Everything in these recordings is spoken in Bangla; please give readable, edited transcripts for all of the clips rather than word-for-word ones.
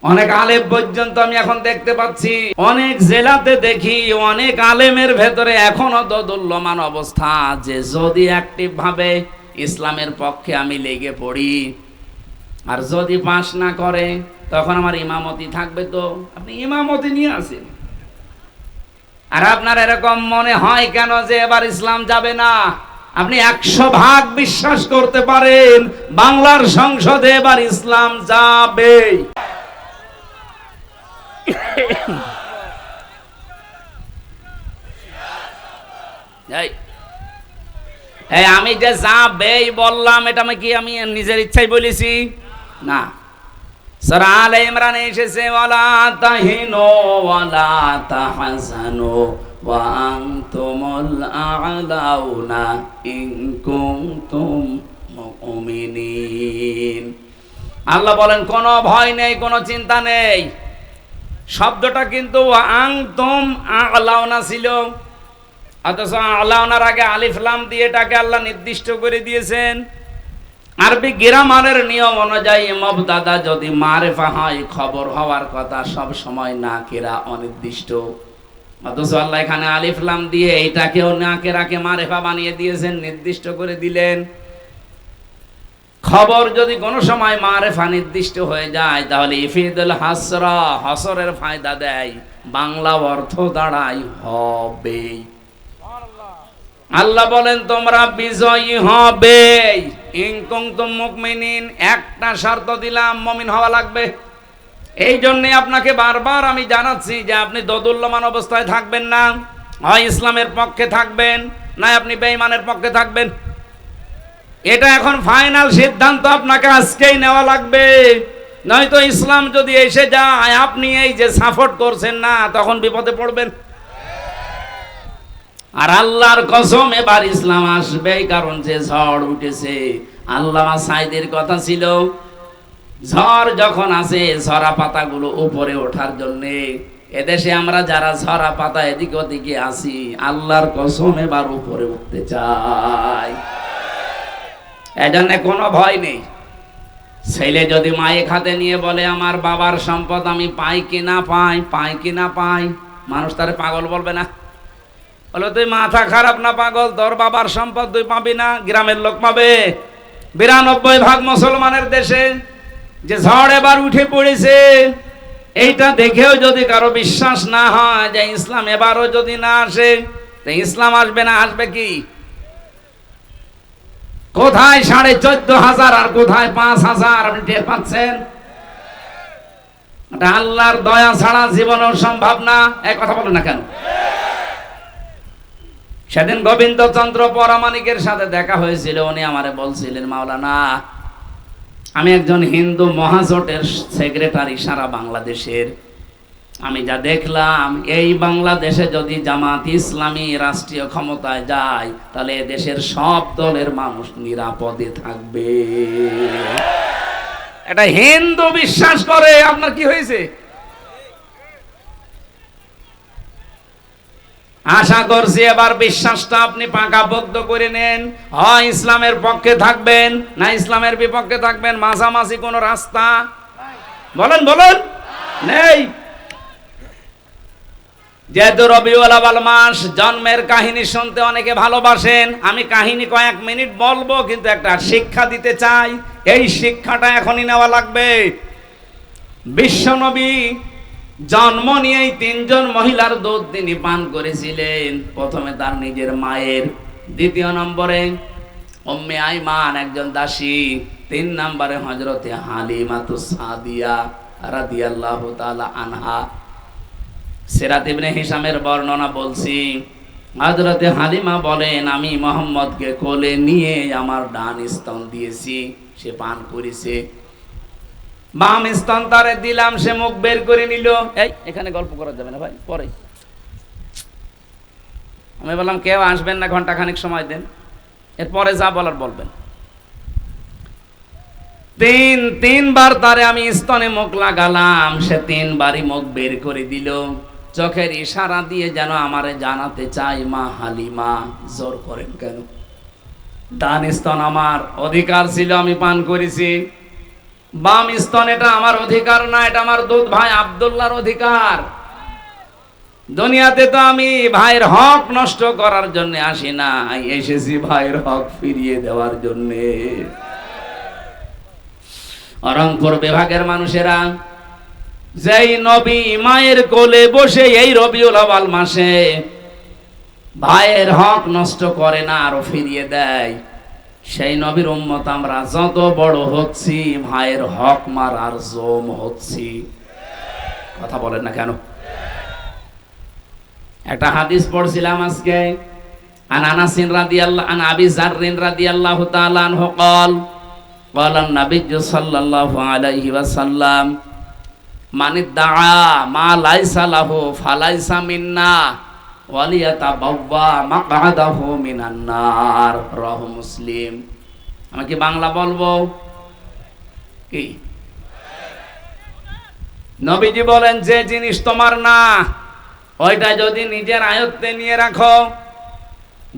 অনেক আলেম পর্যন্ত আমি এখন দেখতে পাচ্ছি, অনেক জেলাতে দেখি অনেক আলেমের ভেতরে এখনো দোদুল্যমান অবস্থা, যে যদি অ্যাক্টিভ ভাবে ইসলামের পক্ষে আমি লেগে পড়ি আর যদি পাশ না করে তখন আমার ইমামতি থাকবে। তো আপনি ইমামতি নিয়ে আসেন, আর আপনার এরকম মনে হয় কেন যে এবার ইসলাম যাবে না? আপনি 100% বিশ্বাস করতে পারেন বাংলার সংসদে এবার ইসলাম যাবে। আমি যে যাবে বললাম, এটা আমি নিজের ইচ্ছাই বলেছি না। সূরা আলে ইমরানে এসেছে, ওয়ালা তাহিনু ওয়ালা তাহজানু ওয়া আনতুমুল আ'লাউনা ইন কুনতুম মুমিনিন। আল্লাহ বলেন কোনো ভয় নেই, কোনো চিন্তা নেই। শব্দটা কিন্তু আনতুম আ'লাউনা ছিল, অথচ আ'লাউনার আগে আলিফ লাম দিয়ে এটাকে আল্লাহ নির্দিষ্ট করে দিয়েছেন। আরবি গ্রামারের নিয়ম অনুযায়ী মুবতাদা যদি মারিফা হয়, খবর হওয়ার কথা সব সময় নাকিরা অনির্দিষ্ট। অথচ আল্লাহ এখানে আলিফ লাম দিয়ে এটাকেও নাকিরাকে মারিফা বানিয়ে দিয়েছেন, নির্দিষ্ট করে দিলেন। খবর যদি কোনো সময় মারিফা নির্দিষ্ট হয়ে যায় তাহলে ইফিদুল হাসরা, হসরের ফায়দা দেয়, বাংলা অর্থ দাঁড়ায় হবে। আল্লাহ বলেন তোমরা বিজয়ী হবে ইন কুনতুম মুমিনিন। একটা শর্ত দিলাম, মুমিন হওয়া লাগবে। এই জন্য আপনাকে বারবার আমি জানাচ্ছি যে আপনি দোদুল্যমান অবস্থায় থাকবেন না, হয় ইসলামের পক্ষে থাকবেন না আপনি বেঈমানের পক্ষে থাকবেন। এটা এখন ফাইনাল সিদ্ধান্ত আপনাকে আজকেই নেওয়া লাগবে, নয়তো ইসলাম যদি এসে যায় আপনি এই যে সাপোর্ট করছেন না, তখন বিপদে পড়বেন। আর আল্লাহর কসম এবার ইসলাম আসবে, কারণ যে ঝড় উঠেছে। আল্লামা সাইদের কথা ছিল, ঝড় যখন আসে ঝরা পাতাগুলো উপরে ওঠার জন্য, এদেশে আমরা যারা ঝরা পাতা এদিকে ওদিকে আসি, আল্লাহর কসম এবার উপরে উঠতে চাই। এজন্য কোনো ভয় নেই। ছেলে যদি মায়ে খাতে নিয়ে বলে আমার বাবার সম্পদ আমি পাই কি না পাই, পাই কি না পাই, মানুষ তারে পাগল বলবে না? বলে তুই মাথা খারাপ না পাগল, তোর বাবার সম্পদ তুই পাবি না, গ্রামের লোক পাবে। 92% মুসলমানের দেশে যে ঝড় এবার উঠে পড়েছে, এইটা দেখেও যদি কারো বিশ্বাস না হয় যে ইসলাম এবারও যদি না আসে, তো ইসলাম আসবে না, আসবে কি? কোথায় 14,500 আর কোথায় 5,000? আপনি টের পাচ্ছেন? এটা আল্লাহর দয়া ছাড়া জীবনেও সম্ভব না। এক কথা বলেন না কেন? সেদিন গোবিন্দচন্দ্র পরামানিকের সাথে দেখা হয়েছিল, উনি আমারে বলছিলেন, মাওলানা আমি একজন হিন্দু মহাজোটের সেক্রেটারি সারা বাংলাদেশের। আমি যা দেখলাম, এই বাংলাদেশে যদি জামাত ইসলামী রাষ্ট্রীয় ক্ষমতায় যায় তাহলে দেশের সব দলের মানুষ নিরাপদে থাকবে। এটা হিন্দু বিশ্বাস করে, আপনার কি হয়েছে? আশা করছি এবার বিশ্বাসটা আপনি পাকাপোক্ত করে নেন। হয় ইসলামের পক্ষে থাকবেন না ইসলামের বিপক্ষে থাকবেন, মাঝামাঝি কোনো রাস্তা বলেন বলেন নেই। যেহেতু রবিউল আউয়াল মাস, জন্মের কাহিনী শুনতে অনেকে ভালোবাসেন। আমি কাহিনী কয়েক মিনিট বলবো, কিন্তু একটা শিক্ষা দিতে চাই। এই শিক্ষাটা এখনই নেওয়া লাগবে। বিশ্বনবী জন্ম নিয়েই 3 জন মহিলার দুধ তিনি পান করেছিলেন। প্রথমে তার নিজের মায়ের, দ্বিতীয় নম্বরে উম্মে আইমান একজন দাসী, 3 নম্বরে হযরতে হালিমাতুস সাদিয়া রাদিয়াল্লাহু তাআলা আনহা। সিরাত ইবনে হিশামের বর্ণনা বলছি, হযরতে হালিমা বলেন আমি মুহাম্মদকে কোলে নিয়ে আমার ডান স্তন দিয়েছি, সে পান করেছে। বাম স্তন তারে দিলাম, সে মুখ বের করে নিল। এই এখানে গল্প করা যাবে না ভাই, পরে। আমি বললাম কেউ আসবেন না, ঘন্টাখানেক সময় দেন, এরপরে যা বলার বলবেন। তিনবার তারে আমি স্তনে মুখ লাগালাম, সে 3 বারই মুখ বের করে দিল। চোখের ইশারা দিয়ে যেন আমারে জানাতে চাই, মা হালিমা জোর করেন কেন? ডান স্তন আমার অধিকার ছিল, আমি পান করেছি। বাম স্তন এটা আমার অধিকার না, এটা আমার দুধ ভাই আব্দুল্লাহর অধিকার। দুনিয়াতে তো আমি ভাইয়ের হক নষ্ট করার জন্য আসি না, এসেছি ভাইয়ের হক ফিরিয়ে দেওয়ার জন্য। রংপুর বিভাগের মানুষেরা যেই নবী মায়ের কোলে বসে এই রবিউল আউয়াল মাসে ভাইয়ের হক নষ্ট করে না, আরো ফিরিয়ে দেয়, সেই নবীর উম্মত আমরা যত বড় হচ্ছি ভাইয়ের হক মারার জম হচ্ছি। কথা বলেন না কেন? একটা হাদিস পড়ছিলাম আজকে, আন আনাসিন রাদিয়াল্লাহু আন আবি যাররিন রাদিয়াল্লাহু তাআলা আনহু قال قال النبي صلى الله عليه وسلم من ادعى ما ليس له فليس منا ওয়ালিয়াতাবাওয়া মাকআদাহু মিনান নার, রাহু মুসলিম। আমি কি বাংলা বলবো? কি নবীজি বলেন, যে জিনিস তোমার না ওইটা যদি নিজের আয়ত্তে নিয়ে রাখো,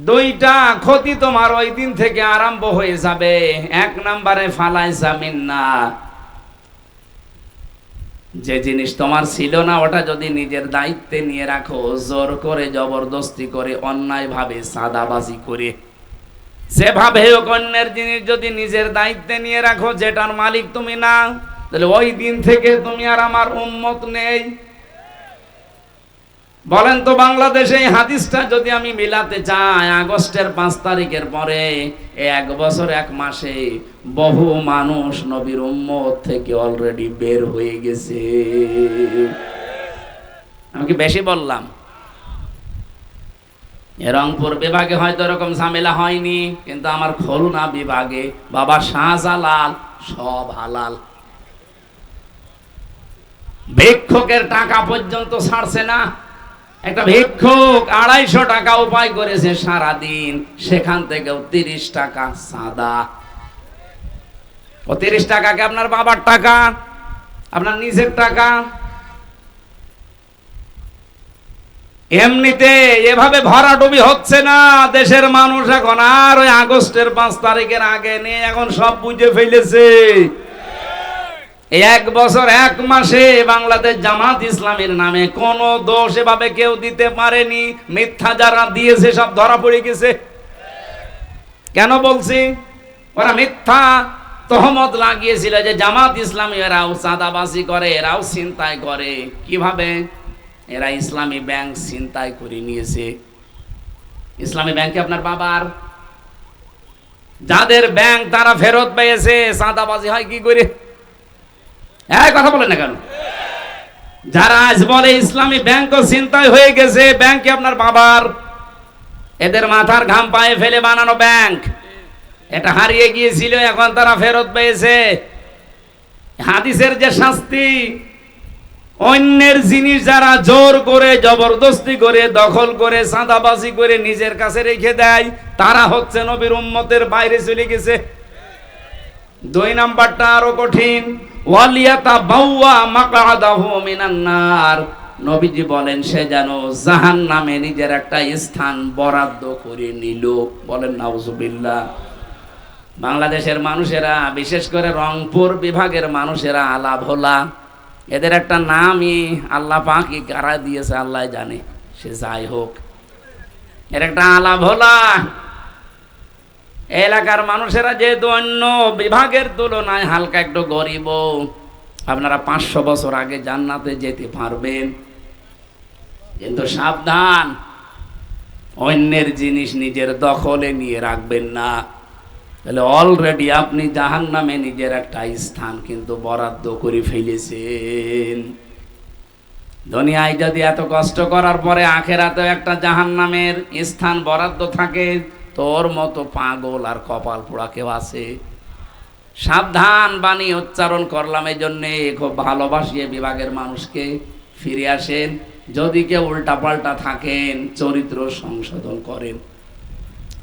দুইটা ক্ষতি তোমার ওই দিন থেকে আরম্ভ হয়ে যাবে। এক নম্বরে ফালাইসা মিন্না, যে জিনিস তোমার ছিল না ওটা যদি নিজের দায়িত্বে নিয়ে রাখো, জোর করে জবরদস্তি করে অন্যায় ভাবে সাদাবাজি করে যেভাবে হোক অন্যের জিনিস যদি নিজের দায়িত্বে নিয়ে রাখো, যেটার মালিক তুমি না, তাহলে ওই দিন থেকে তুমি আর আমার উম্মত নেই। বলেন তো বাংলাদেশে এই হাদিসটা যদি আমি মিলাতে চাই, আগস্টের 5 তারিখের পরে এক বছর 1 মাসে বহু মানুষ নবীর উম্মত থেকে অলরেডি বের হয়ে গেছে। আমি কি বেশি বললাম? রংপুর বিভাগে হয়তো এরকম ঝামেলা হয়নি, কিন্তু আমার খুলনা বিভাগে বাবা শাহজালাল সব হালাল। ভিক্ষুকের টাকা পর্যন্ত ছাড়ছে না। একটা ভিক্ষুক 250 টাকা উপায় করেছে সারাদিন, সেখান থেকেও 30 টাকা সাদা। ও 30 টাকা কি আপনার বাবার টাকা, আপনার নিজের টাকা? এমনিতে এভাবে ভরাডুবি হচ্ছে না দেশের মানুষ এখন আর ওই আগস্টের 5 তারিখের আগে নেই, এখন সব বুঝে ফেলেছে। এই 1 বছর 1 মাসে বাংলাদেশ জামাত ইসলামের নামে কোন দোষ এভাবে কেউ দিতে পারেনি। মিথ্যা যারা দিয়েছে সব ধরা পড়ে গেছে। কেন বলছি? ওরা মিথ্যা তহমত লাগিয়েছিল যে জামাত ইসলামী এরাও চাঁদাবাজি করে, এরাও ছিনতাই করে। কিভাবে? এরা ইসলামী ব্যাংক ছিনতাই করে নিয়েছে। ইসলামী ব্যাংকে আপনার বাবার, যাদের ব্যাংক তারা ফেরত পেয়েছে, চাঁদাবাজি হয় কি করে? কথা বলেন না কেন? যারা আজ বলে ইসলামী ব্যাংকও ছিনতাই হয়ে গেছে, ব্যাংকে আপনার বাবার, এদের মাথার ঘাম পায়ে ফেলে বানানো ব্যাংক, এটা হারিয়ে গিয়েছিল, এখন তারা ফেরত পেয়েছে। হাদিসের যে শাস্তি, অন্যের জিনিস যারা জোর করে জবরদস্তি করে দখল করে চাঁদাবাজি করে নিজের কাছে রেখে দেয়, তারা হচ্ছে নবীর উম্মতের বাইরে চলে গেছে। 2 নাম্বারটা আরো কঠিন, ওয়ালিয়াতাবাওয়া মাকআদাহু মিনান নার। নবীজি বলেন সে যেন জাহান্নামে নিজের একটা স্থান বরাদ্দ করে নিল। বলেন নাউজুবিল্লাহ। বাংলাদেশের মানুষেরা, বিশেষ করে রংপুর বিভাগের মানুষেরা আলা ভোলা, এদের একটা নামই আল্লাহ পাকই কারা দিয়েছে আল্লাহ জানে। সে যাই হোক, এর একটা আলা ভোলা। এলাকার মানুষেরা যেহেতু অন্য বিভাগের তুলনায় হালকা একটু গরিব, আপনারা 500 বছর আগে জান্নাতে যেতে পারবেন, কিন্তু সাবধান, অন্যের জিনিস নিজের দখলে নিয়ে রাখবেন না, তাহলে অলরেডি আপনি জাহান্নামে নিজের একটা স্থান কিন্তু বরাদ্দ করে ফেলেছেন। দুনিয়ায় যদি এত কষ্ট করার পরে আখেরাতেও একটা জাহান্নামের স্থান বরাদ্দ থাকে, তোর মতো পাগল আর কপাল পোড়া কেউ আছে? সাবধান বাণী উচ্চারণ করলাম এই জন্যে, খুব ভালোবাসিয়ে বিভাগের মানুষকে ফিরে আসেন। যদি কেউ উল্টাপাল্টা থাকেন, চরিত্র সংশোধন করেন।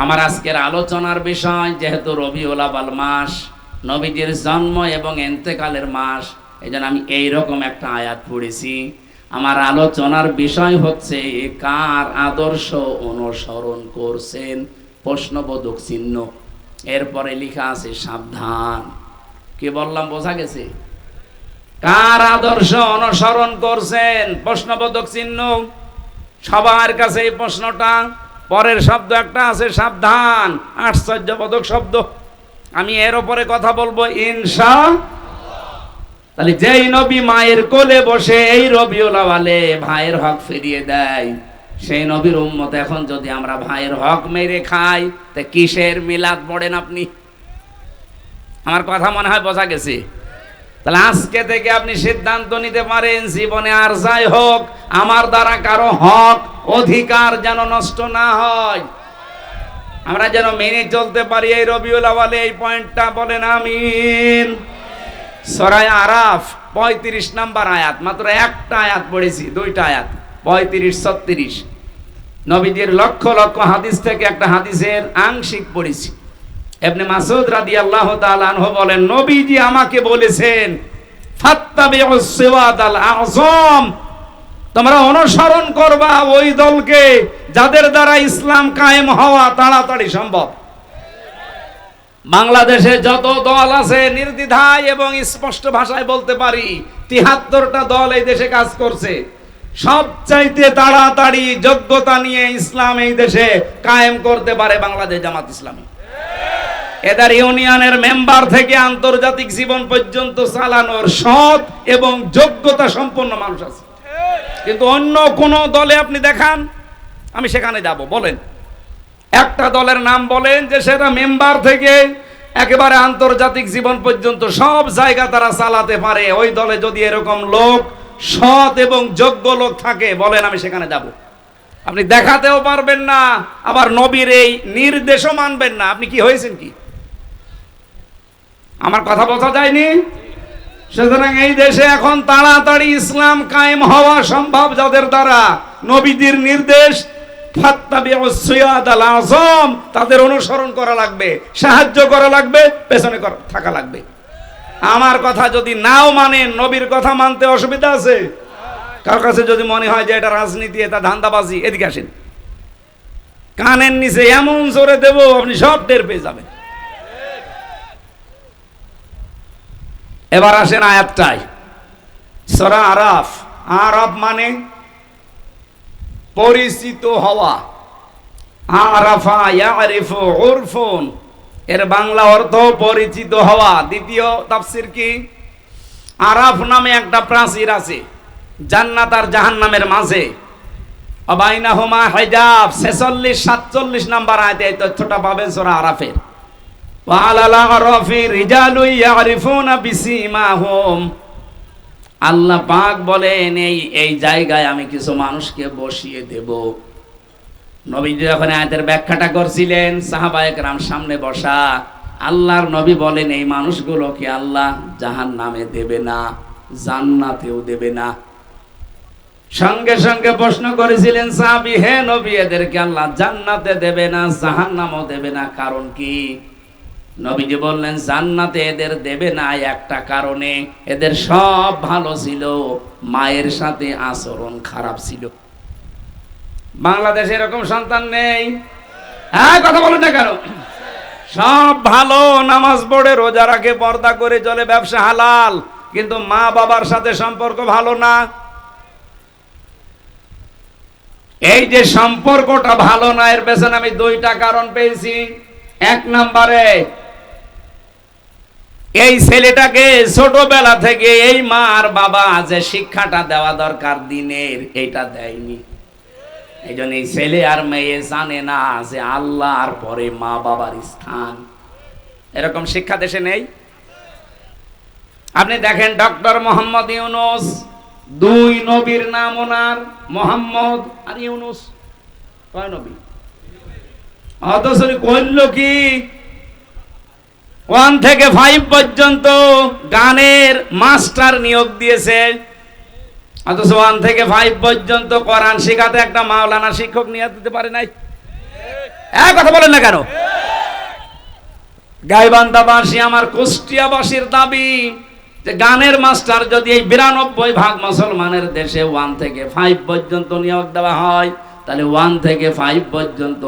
আমার আজকের আলোচনার বিষয়, যেহেতু রবিউল আউয়াল মাস, নবীজির জন্ম এবং ইন্তেকালের মাস, এই জন্য আমি এইরকম একটা আয়াত পড়েছি। আমার আলোচনার বিষয় হচ্ছে কার আদর্শ অনুসরণ করছেন, প্রশ্নবোধক চিহ্ন। এরপরে লেখা আছে সাবধান। কি বললাম বোঝা গেছে? কার আদর্শ অনুসরণ করছেন? প্রশ্নবোধক চিহ্ন। সবার কাছে এই প্রশ্নটা। পরের শব্দ একটা আছে, সাবধান, আশ্চর্যবোধক শব্দ। আমি এর উপরে কথা বলবো ইনশাআল্লাহ। তাহলে যেই নবী মায়ের কোলে বসে এই রবিউল আউয়ালে ভাইয়ের হক ফিরিয়ে দেয়, সেই নবীর উম্মত এখন যদি আমরা ভাইয়ের হক মেরে খাই, তা কিসের মিলাদ পড়েন আপনি? আমার কথা মনে হয় বোঝা গেছে। তাহলে আজকে থেকে আপনি সিদ্ধান্ত নিতে পারেন, জীবনে আর যাই হোক আমার দ্বারা কারো হক অধিকার যেন নষ্ট না হয়, আমরা যেন মেনে চলতে পারি এই রবিউল আউয়ালে। এই পয়েন্টটা বলেন আমিন। সূরা আরাফ 35 নম্বর আয়াত, মাত্র একটা আয়াত পড়েছি, দুইটা আয়াত 35-36। নবীজির লক্ষ লক্ষ হাদিস থেকে একটা হাদিসের আংশিক পড়েছি। ইবনে মাসউদ রাদিয়াল্লাহু তাআলা আনহু বলেন, নবীজি আমাকে বলেছেন, ফাত্তাবিউস সিওয়াদাল আযম, তোমরা অনুসরণ করবা ওই দলকে যাদের দ্বারা ইসলাম কায়েম হওয়া তাড়াতাড়ি সম্ভব। বাংলাদেশে যত দল আছে নির্দ্বিধায় এবং স্পষ্ট ভাষায় বলতে পারি ৭৩টা দল এই দেশে কাজ করছে। সবচাইতে তাড়াতাড়ি যোগ্যতা নিয়ে ইসলাম এই দেশে কায়েম করতে পারে বাংলাদেশ জামাত ইসলামী। এদের ইউনিয়নের মেম্বার থেকে আন্তর্জাতিক জীবন পর্যন্ত চালানোর সৎ এবং যোগ্যতা সম্পন্ন মানুষ আছে। কিন্তু অন্য কোন দলে আপনি দেখান, আমি সেখানে যাব, বলেন একটা দলের নাম বলেন যে সেটা মেম্বার থেকে একেবারে আন্তর্জাতিক জীবন পর্যন্ত সব জায়গা তারা চালাতে পারে। ওই দলে যদি এরকম লোক, সৎ এবং যোগ্য লোক থাকে, বলেন আমি সেখানে যাব। আপনি দেখাতেও পারবেন না, আবার নবীর এই নির্দেশও মানবেন না। আপনি কি হয়েছেন কি? আমার কথা বোঝা যায়নি? সুতরাং এই দেশে এখন তাড়াতাড়ি ইসলাম কায়েম হওয়া সম্ভব যাদের দ্বারা নবীজির নির্দেশ ফাত্তাবিউস সিওয়াদাল আযম, তাদের অনুসরণ করা লাগবে, সাহায্য করা লাগবে, পেছনে থাকা লাগবে। আমার কথা যদি নাও মানেন, নবীর কথা মানতে অসুবিধা আছে? কার কাছে যদি মনে হয় যে এটা রাজনীতি, এটা ধান্দাবাজি, এদিকে আসেন, কানের নিচে এমন জোরে দেব আপনি সব টের পেয়ে যাবেন। এবার আসেন আয়াতটায়, সূরা আরাফ। আরাফ মানে পরিচিত হওয়া। আরাফা ইয়ারিফু উরফুন, এর বাংলা অর্থ পরিচিত হওয়া। দ্বিতীয় তাফসীর কি? আরাফ নামে একটা প্রাচীর আছে জান্নাত আর জাহান্নামের মাঝে, অবাইনাহুমা হিজাব। 46-47 নাম্বার আয়াতে এই তথ্যটা পাবেন সূরা আরাফের। ওয়ালাল আরাফি রিজালু ইয়ারিফুনা বিসিমাহুম, আল্লাহ পাক বলেন এই জায়গায় আমি কিছু মানুষকে বসিয়ে দেব। নবীজি যখন আয়াতের ব্যাখ্যাটা করছিলেন, সাহাবায়ে কেরাম সামনে বসা, আল্লাহর নবী বলেন এই মানুষগুলোকে আল্লাহ জাহান্নামে দেবে না, জান্নাতেও দেবে না। সঙ্গে সঙ্গে প্রশ্ন করেছিলেন সাহাবী, হে নবী, এদেরকে আল্লাহ জান্নাতে দেবে না, জাহান্নামও দেবে না, কারণ কি? নবীজি বললেন জান্নাতে এদের দেবে না একটা কারণে, এদের সব ভালো ছিল, মায়ের সাথে আচরণ খারাপ ছিল। বাংলাদেশে এরকম সন্তান নেই? হ্যাঁ, কথা বলেন না কেন? সব ভালো, নামাজ পড়ে, রোজা রাখে, পর্দা করে চলে, ব্যবসা হালাল, কিন্তু মা বাবার সাথে সম্পর্ক ভালো না। এই যে সম্পর্কটা ভালো না, এর পেছনে আমি দুইটা কারণ পেয়েছি। এক নম্বরে, এই ছেলেটাকে ছোটবেলা থেকে এই মা আর বাবা যে শিক্ষাটা দেওয়া দরকার দিনের, এটা দেয়নি। এই জন্য এই ছেলে আর মেয়ে জানে না যে আল্লাহর পরে মা বাবার স্থান। এরকম শিক্ষা দেশে নেই। আপনি দেখেন ডক্টর মোহাম্মদ ইউনূস, দুই নবীর নাম ওনার, মোহাম্মদ আর ইউনূস, কয় নবী? অথচ কইল কি 1 থেকে 5 পর্যন্ত গানের মাস্টার নিয়োগ দিয়েছে, অথচ 1 থেকে 5 পর্যন্ত কোরআন শেখাতে একটা মাওলানা শিক্ষক নিয়োগ দিতে পারে নাই। কথা বলেন না কেন? গাইবান্ধাবাসী, আমার কুষ্টিয়াবাসীর দাবি যে গানের মাস্টার যদি এই 92% মুসলমানের দেশে 1 থেকে 5 পর্যন্ত নিয়োগ দেওয়া হয়, তাহলে 1 থেকে 5 পর্যন্ত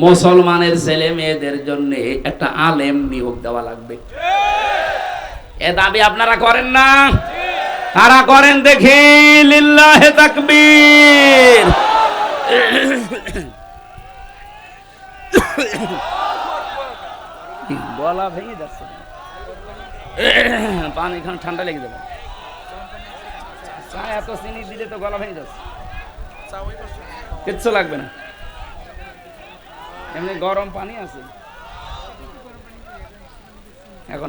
মুসলমানের ছেলে মেয়েদের জন্য একটা আলেম নিয়োগ দেওয়া লাগবে। এ দাবি আপনারা করেন না? কারা করেন দেখি? লিল্লাহে তাকবীর। গলা ভেঙে যাচ্ছে, পানি খান, ঠান্ডা লেগে যাবে। চা এত চিনি দিলে তো গলা ভেঙে যাচ্ছে। কিচ্ছু লাগবে না, এমনি গরম পানি আছে।